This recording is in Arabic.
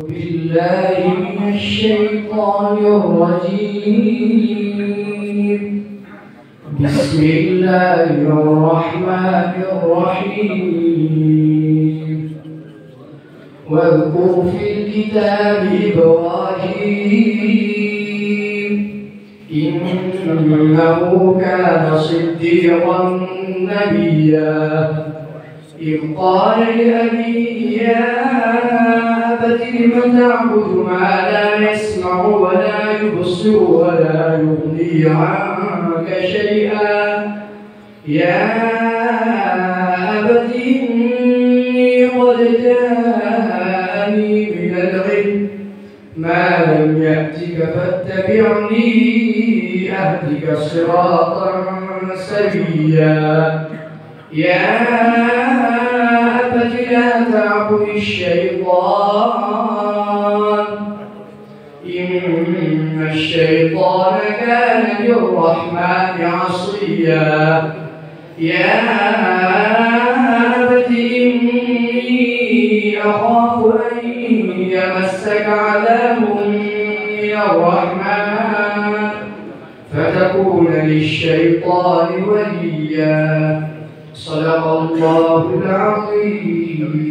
بالله من الشيطان الرجيم. بسم الله الرحمن الرحيم. واذكر في الكتاب إبراهيم إنه كان صديقا نبيا إذ قال لأبيه يا أبت لم تعبد ما لا يسمع ولا يبصر ولا يغني عنك شيئا يا أبت إني قد جاءني من العلم ما لم يأتك فاتبعني أهدك صراطا سويا يا أبت لا تعبد الشيطان إن الشيطان كان للرحمن عصيا يا أبت إني أخاف أن يمسك عذاب من الرحمن فتكون للشيطان وليا. صدق الله العظيم.